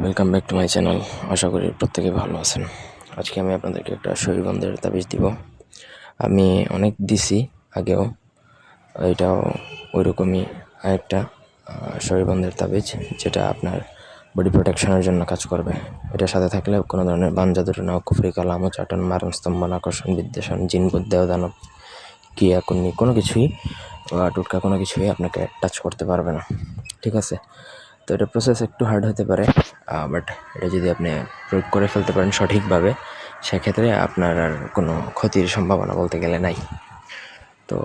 Welcome back to my channel. আশা করি প্রত্যেকে ভালো আছেন। আজকে আমি আপনাদেরকে একটা শরীরবন্ধের তাবিজ দিব। আমি অনেক দিছি আগেও, এটাও ওইরকমই আরেকটা শরীরবন্ধের তাবিজ, যেটা আপনার বডি প্রোটেকশনের জন্য কাজ করবে। এটার সাথে থাকলে কোনো ধরনের বানজাদুটনা, কুফরি, কালাম, চাটন, মারণ, স্তম্ভন, আকর্ষণ, বিদ্বেষণ, জিনভূত, দেবদানব, কিয়াকুন্নি কোনো কিছুই টুটকা কোনো কিছুই আপনাকে টাচ করতে পারবে না। ঠিক আছে? তো এটা প্রসেস একটু হার্ড হতে পারে, বাট এটা যদি আপনি প্রয়োগ করে ফেলতে পারেন সঠিকভাবে, সেক্ষেত্রে আপনার আর কোনো ক্ষতির সম্ভাবনা বলতে গেলে নাই। তো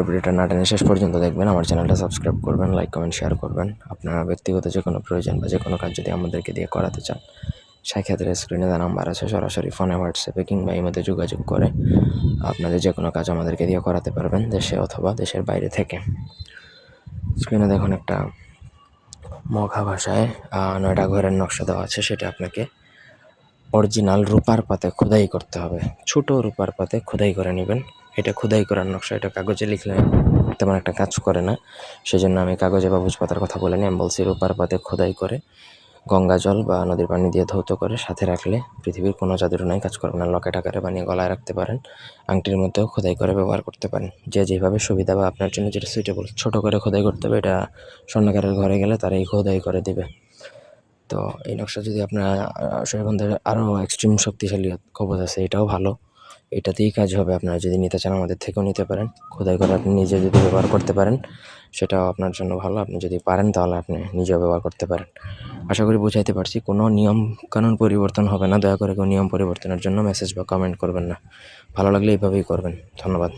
ভিডিওটা না টেনে শেষ পর্যন্ত দেখবেন। আমার চ্যানেলটা সাবস্ক্রাইব করবেন, লাইক, কমেন্ট, শেয়ার করবেন। আপনার ব্যক্তিগত যে কোনো প্রয়োজন বা যে কোনো কাজ যদি আমাদেরকে দিয়ে করাতে চান, সেক্ষেত্রে স্ক্রিনে যে নাম্বার আছে সরাসরি ফোনে, হোয়াটসঅ্যাপে কিংবা ইমেতে যোগাযোগ করে আপনাদের যে কোনো কাজ আমাদেরকে দিয়ে করাতে পারবেন, দেশে অথবা দেশের বাইরে থেকে। স্ক্রিনে দেখুন একটা মঘা ভাষায় 9টা ঘরের নকশা দেওয়া আছে। সেটা আপনাকে অরিজিনাল রূপার পাতে খোদাই করতে হবে। ছোটো রূপার পাতে খোদাই করে নেবেন। এটা খোদাই করার নকশা, এটা কাগজে লিখলে তেমন একটা কাজ করে না, সেজন্য আমি কাগজে বা ভোজপাতার কথা বলিনি। আমি বলছি রূপার পাতে খোদাই করে গঙ্গা জল বা নদীর পানি দিয়ে ধৌত করে সাথে রাখলে পৃথিবীর কোনো জাদুটনাই কাজ করবে না। লকেট আকারে বানিয়ে গলায় রাখতে পারেন, আংটির মধ্যেও খোদাই করে ব্যবহার করতে পারেন। যে যেভাবে সুবিধা বা আপনার জন্য যেটা সুইটেবল। ছোটো করে খোদাই করতে হবে, এটা স্বর্ণকারের ঘরে গেলে তারা এই খোদাই করে দেবে। তো এই নকশা যদি আপনার শরীরবন্ধের আরও এক্সট্রিম শক্তিশালী কবজ আছে, এটাও ভালো, এটাতেই কাজ হবে। আপনারা যদি নিতে চান আমাদের থেকেও নিতে পারেন। খোদাই করে আপনি নিজে যদি ব্যবহার করতে পারেন, সেটাও আপনার জন্য ভালো। আপনি যদি পারেন তাহলে আপনি নিজেও ব্যবহার করতে পারেন। আশা করি বুঝাইতে পারছি। কোনো নিয়ম কানুন পরিবর্তন হবে না। দয়া করে কেউ নিয়ম পরিবর্তনের জন্য মেসেজ বা কমেন্ট করবেন না। ভালো লাগলে এইভাবেই করবেন। ধন্যবাদ।